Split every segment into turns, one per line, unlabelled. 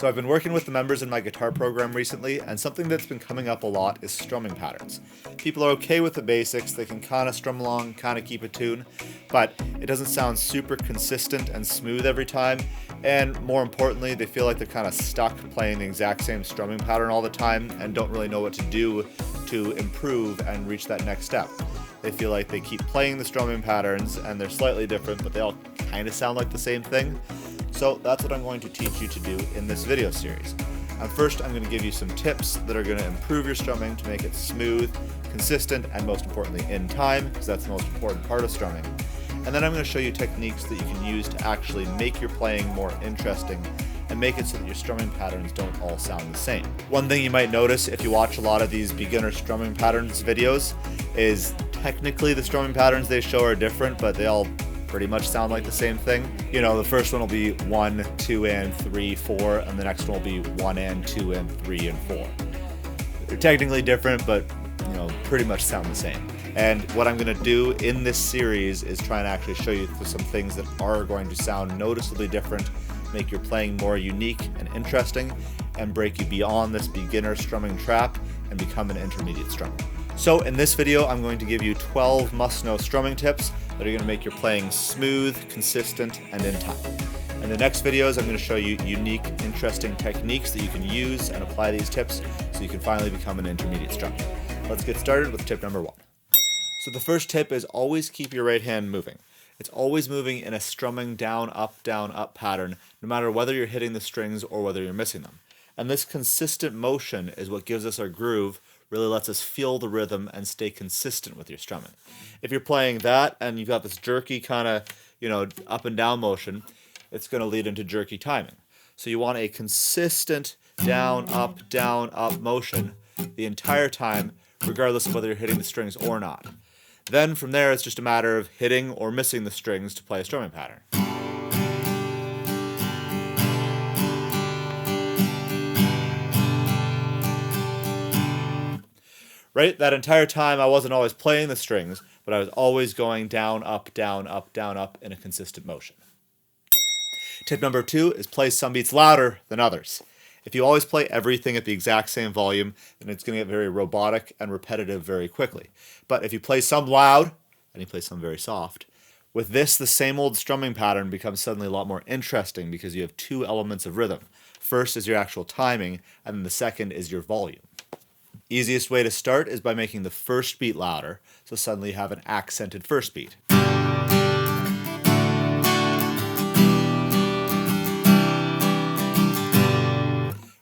So I've been working with the members in my guitar program recently, and something that's been coming up a lot is strumming patterns. People are okay with the basics, they can kind of strum along, kind of keep a tune, but it doesn't sound super consistent and smooth every time, and more importantly, they feel like they're kind of stuck playing the exact same strumming pattern all the time and don't really know what to do to improve and reach that next step. They feel like they keep playing the strumming patterns and they're slightly different, but they all kind of sound like the same thing. So that's what I'm going to teach you to do in this video series. First, I'm going to give you some tips that are going to improve your strumming to make it smooth, consistent, and most importantly in time, because that's the most important part of strumming. And then I'm going to show you techniques that you can use to actually make your playing more interesting and make it so that your strumming patterns don't all sound the same. One thing you might notice if you watch a lot of these beginner strumming patterns videos is technically the strumming patterns they show are different, but they all pretty much sound like the same thing. You know, the first one will be 1, 2, and 3, 4, and the next one will be 1 and 2 and 3 and 4. They're technically different, but you know, pretty much sound the same. And what I'm going to do in this series is try and actually show you some things that are going to sound noticeably different, make your playing more unique and interesting, and break you beyond this beginner strumming trap and become an intermediate strummer. So in this video, I'm going to give you 12 must-know strumming tips that are going to make your playing smooth, consistent, and in time. In the next videos, I'm going to show you unique, interesting techniques that you can use and apply these tips so you can finally become an intermediate strummer. Let's get started with tip number 1. So the first tip is always keep your right hand moving. It's always moving in a strumming down, up pattern, no matter whether you're hitting the strings or whether you're missing them. And this consistent motion is what gives us our groove, really lets us feel the rhythm and stay consistent with your strumming. If you're playing that and you've got this jerky kind of, up and down motion, it's going to lead into jerky timing. So you want a consistent down, up motion the entire time, regardless of whether you're hitting the strings or not. Then from there, it's just a matter of hitting or missing the strings to play a strumming pattern. Right? That entire time I wasn't always playing the strings, but I was always going down, up in a consistent motion. Tip number 2 is play some beats louder than others. If you always play everything at the exact same volume, then it's going to get very robotic and repetitive very quickly. But if you play some loud, and you play some very soft, with this, the same old strumming pattern becomes suddenly a lot more interesting because you have 2 elements of rhythm. First is your actual timing, and then the second is your volume. Easiest way to start is by making the first beat louder, so suddenly you have an accented first beat.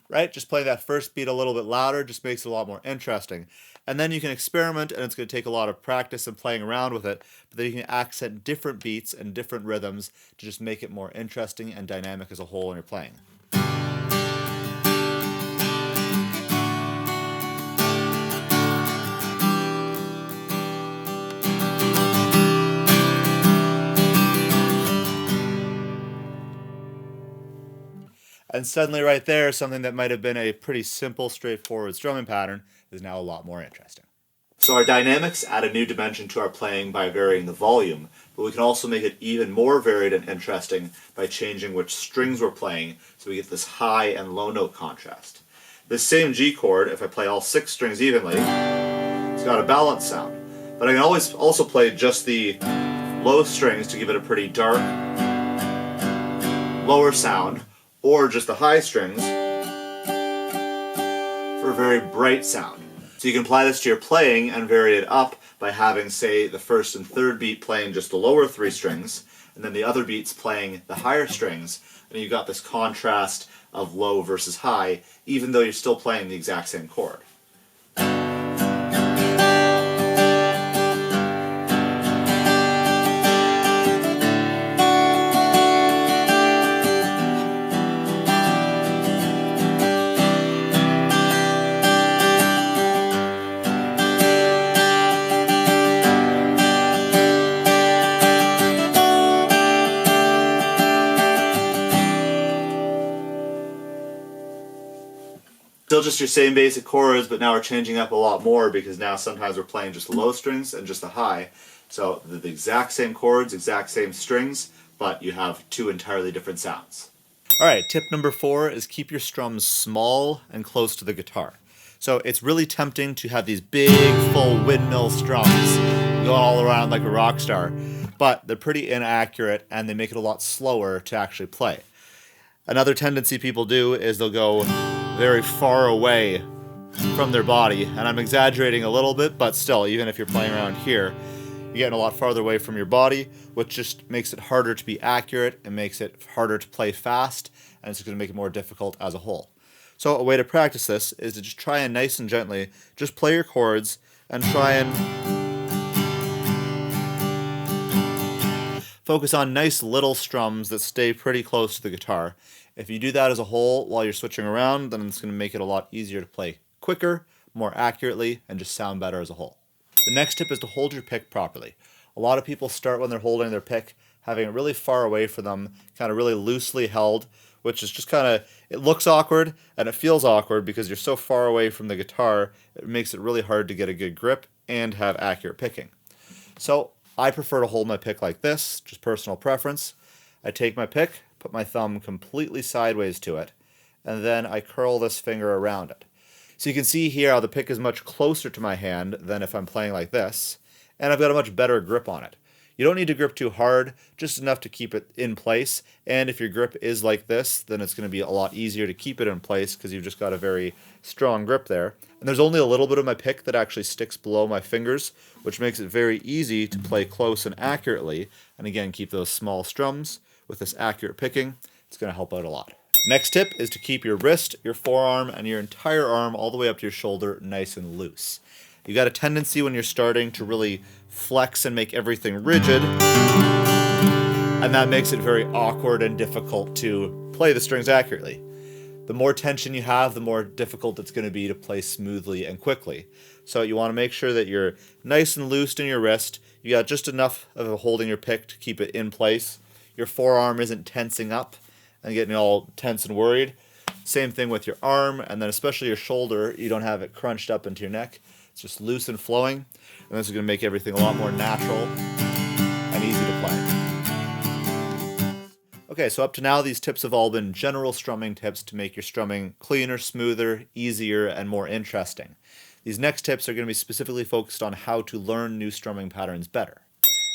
Right? Just play that first beat a little bit louder just makes it a lot more interesting. And then you can experiment, and it's going to take a lot of practice and playing around with it, but then you can accent different beats and different rhythms to just make it more interesting and dynamic as a whole when you're playing. And suddenly right there, something that might have been a pretty simple, straightforward strumming pattern is now a lot more interesting. So our dynamics add a new dimension to our playing by varying the volume, but we can also make it even more varied and interesting by changing which strings we're playing so we get this high and low note contrast. This same G chord, if I play all 6 strings evenly, it's got a balanced sound. But I can always also play just the low strings to give it a pretty dark, lower sound, or just the high strings for a very bright sound. So you can apply this to your playing and vary it up by having, say, the first and third beat playing just the lower 3 strings, and then the other beats playing the higher strings, and you've got this contrast of low versus high, even though you're still playing the exact same chord. Still just your same basic chords, but now we're changing up a lot more because now sometimes we're playing just the low strings and just the high. So the exact same chords, exact same strings, but you have 2 entirely different sounds. Alright, tip number 4 is keep your strums small and close to the guitar. So it's really tempting to have these big, full windmill strums going all around like a rock star, but they're pretty inaccurate and they make it a lot slower to actually play. Another tendency people do is they'll go very far away from their body, and I'm exaggerating a little bit, but still, even if you're playing around here, you're getting a lot farther away from your body, which just makes it harder to be accurate and makes it harder to play fast, and it's going to make it more difficult as a whole. So a way to practice this is to just try and nice and gently just play your chords and try and focus on nice little strums that stay pretty close to the guitar. If you do that as a whole while you're switching around, then it's going to make it a lot easier to play quicker, more accurately, and just sound better as a whole. The next tip is to hold your pick properly. A lot of people start when they're holding their pick, having it really far away from them, kind of really loosely held, which is just kind of, it looks awkward and it feels awkward because you're so far away from the guitar, it makes it really hard to get a good grip and have accurate picking. So I prefer to hold my pick like this, just personal preference. I take my pick, put my thumb completely sideways to it, and then I curl this finger around it. So you can see here how the pick is much closer to my hand than if I'm playing like this, and I've got a much better grip on it. You don't need to grip too hard, just enough to keep it in place, and if your grip is like this, then it's going to be a lot easier to keep it in place because you've just got a very strong grip there. And there's only a little bit of my pick that actually sticks below my fingers, which makes it very easy to play close and accurately, and again, keep those small strums with this accurate picking. It's going to help out a lot. Next tip is to keep your wrist, your forearm, and your entire arm all the way up to your shoulder nice and loose. You got a tendency when you're starting to really flex and make everything rigid, and that makes it very awkward and difficult to play the strings accurately. The more tension you have, the more difficult it's going to be to play smoothly and quickly. So you want to make sure that you're nice and loose in your wrist. You got just enough of a holding your pick to keep it in place. Your forearm isn't tensing up and getting all tense and worried. Same thing with your arm, and then especially your shoulder. You don't have it crunched up into your neck. It's just loose and flowing, and this is going to make everything a lot more natural and easy to play. Okay, so up to now, these tips have all been general strumming tips to make your strumming cleaner, smoother, easier, and more interesting. These next tips are going to be specifically focused on how to learn new strumming patterns better.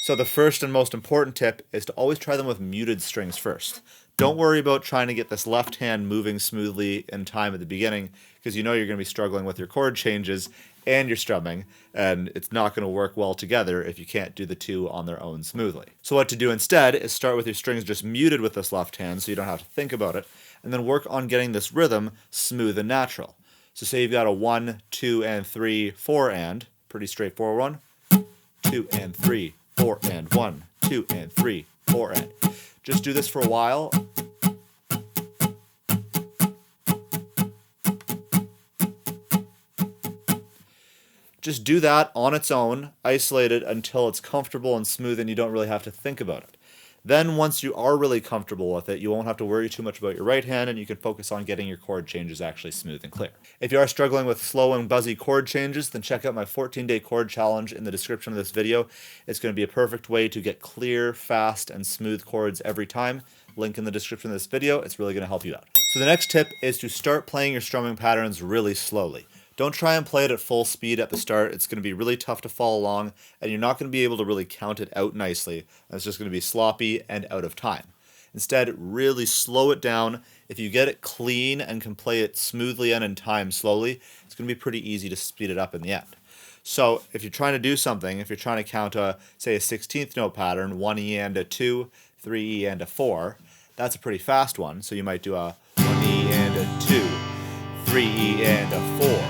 So the first and most important tip is to always try them with muted strings first. Don't worry about trying to get this left hand moving smoothly in time at the beginning, because you know you're going to be struggling with your chord changes and your strumming, and it's not going to work well together if you can't do the two on their own smoothly. So what to do instead is start with your strings just muted with this left hand so you don't have to think about it, and then work on getting this rhythm smooth and natural. So say you've got a 1, 2, and 3, 4 and, pretty straightforward one, 2 and 3, 4 and 1, 2 and 3, 4 and. Just do this for a while. Just do that on its own, isolated until it's comfortable and smooth and you don't really have to think about it. Then once you are really comfortable with it, you won't have to worry too much about your right hand and you can focus on getting your chord changes actually smooth and clear. If you are struggling with slow and buzzy chord changes, then check out my 14-day chord challenge in the description of this video. It's going to be a perfect way to get clear, fast, and smooth chords every time. Link in the description of this video. It's really going to help you out. So the next tip is to start playing your strumming patterns really slowly. Don't try and play it at full speed at the start. It's going to be really tough to follow along, and you're not going to be able to really count it out nicely. And it's just going to be sloppy and out of time. Instead, really slow it down. If you get it clean and can play it smoothly and in time slowly, it's going to be pretty easy to speed it up in the end. So if you're trying to do something, if you're trying to count say a 16th note pattern, 1E and a 2, 3E and a 4, that's a pretty fast one. So you might do a 1E and a 2, 3E and a 4.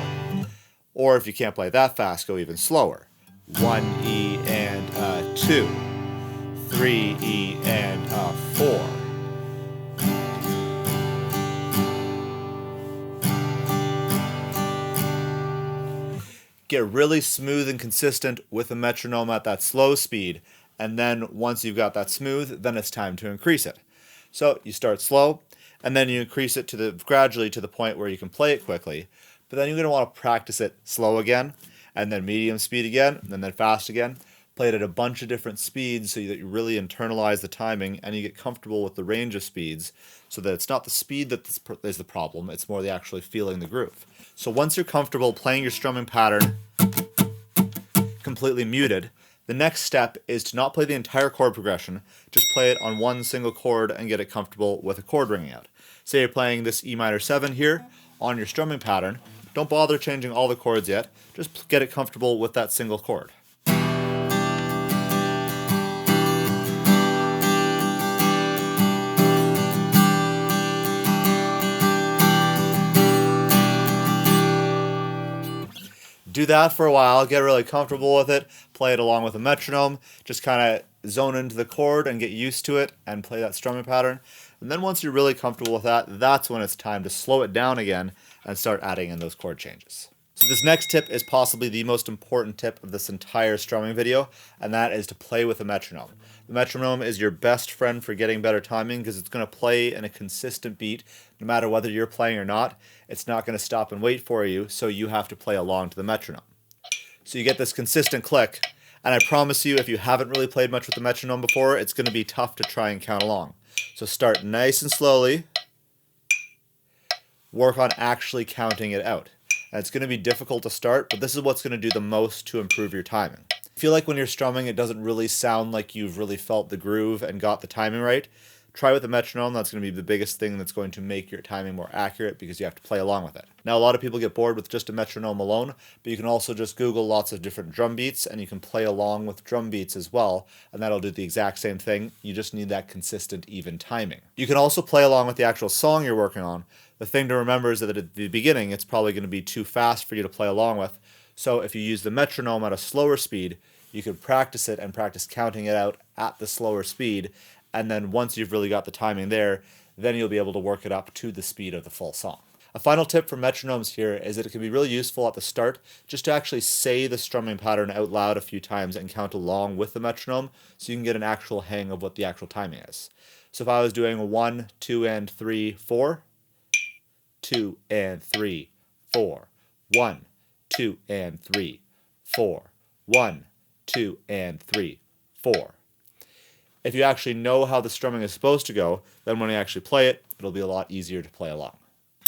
Or if you can't play that fast, go even slower. 1E and a 2, 3E and a 4. Get really smooth and consistent with the metronome at that slow speed, and then once you've got that smooth, then it's time to increase it. So you start slow, and then you increase it gradually to the point where you can play it quickly. But then you're going to want to practice it slow again, and then medium speed again, and then fast again. Play it at a bunch of different speeds so that you really internalize the timing and you get comfortable with the range of speeds so that it's not the speed that is the problem, it's more the actually feeling the groove. So once you're comfortable playing your strumming pattern completely muted, the next step is to not play the entire chord progression, just play it on one single chord and get it comfortable with a chord ringing out. Say you're playing this E minor 7 here on your strumming pattern, don't bother changing all the chords yet, just get it comfortable with that single chord. Do that for a while, get really comfortable with it, play it along with a metronome, just kind of zone into the chord and get used to it and play that strumming pattern. And then once you're really comfortable with that, that's when it's time to slow it down again and start adding in those chord changes. So this next tip is possibly the most important tip of this entire strumming video, and that is to play with a metronome. The metronome is your best friend for getting better timing because it's going to play in a consistent beat no matter whether you're playing or not. It's not going to stop and wait for you, so you have to play along to the metronome. So you get this consistent click, and I promise you if you haven't really played much with the metronome before, it's going to be tough to try and count along. So start nice and slowly, work on actually counting it out. And it's going to be difficult to start, but this is what's going to do the most to improve your timing. I feel like when you're strumming, it doesn't really sound like you've really felt the groove and got the timing right. Try with a metronome. That's going to be the biggest thing that's going to make your timing more accurate because you have to play along with it. Now, a lot of people get bored with just a metronome alone, but you can also just Google lots of different drum beats and you can play along with drum beats as well, and that'll do the exact same thing. You just need that consistent, even timing. You can also play along with the actual song you're working on. The thing to remember is that at the beginning, it's probably going to be too fast for you to play along with. So if you use the metronome at a slower speed, you could practice it and practice counting it out at the slower speed. And then once you've really got the timing there, then you'll be able to work it up to the speed of the full song. A final tip for metronomes here is that it can be really useful at the start just to actually say the strumming pattern out loud a few times and count along with the metronome so you can get an actual hang of what the actual timing is. So if I was doing 1, 2, and 3, 4, 2 and 3, 4, 1, 2 and 3, 4, 1, 2 and 3, 4. If you actually know how the strumming is supposed to go, then when you actually play it, it'll be a lot easier to play along.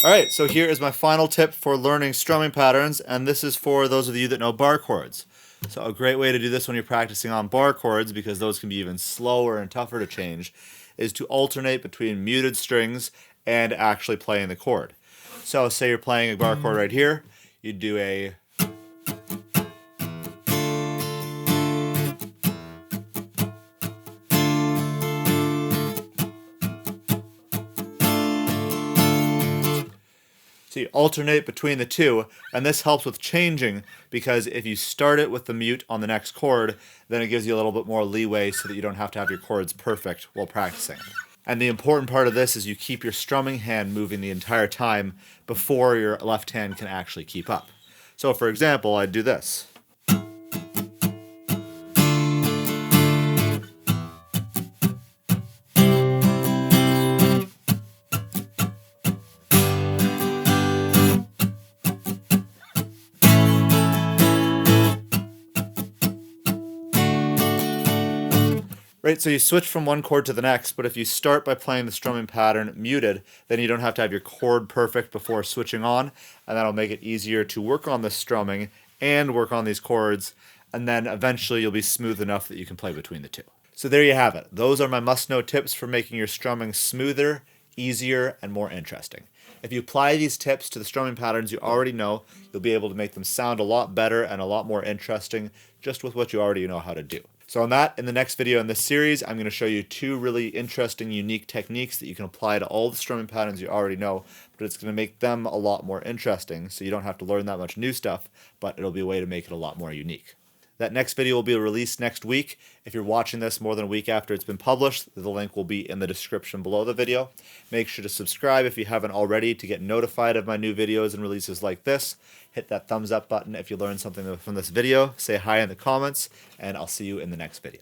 Alright, so here is my final tip for learning strumming patterns, and this is for those of you that know bar chords. So a great way to do this when you're practicing on bar chords, because those can be even slower and tougher to change, is to alternate between muted strings and actually playing the chord. So say you're playing a bar chord right here, you do a so you alternate between the two, and this helps with changing because if you start it with the mute on the next chord, then it gives you a little bit more leeway so that you don't have to have your chords perfect while practicing. And the important part of this is you keep your strumming hand moving the entire time before your left hand can actually keep up. So for example, I'd do this. Right, so you switch from one chord to the next, but if you start by playing the strumming pattern muted, then you don't have to have your chord perfect before switching on, and that'll make it easier to work on the strumming and work on these chords, and then eventually you'll be smooth enough that you can play between the two. So there you have it. Those are my must-know tips for making your strumming smoother, easier, and more interesting. If you apply these tips to the strumming patterns you already know, you'll be able to make them sound a lot better and a lot more interesting just with what you already know how to do. So on that, in the next video in this series, I'm going to show you two really interesting, unique techniques that you can apply to all the strumming patterns you already know, but it's going to make them a lot more interesting, so you don't have to learn that much new stuff, but it'll be a way to make it a lot more unique. That next video will be released next week. If you're watching this more than a week after it's been published, the link will be in the description below the video. Make sure to subscribe if you haven't already to get notified of my new videos and releases like this. Hit that thumbs up button if you learned something from this video. Say hi in the comments, and I'll see you in the next video.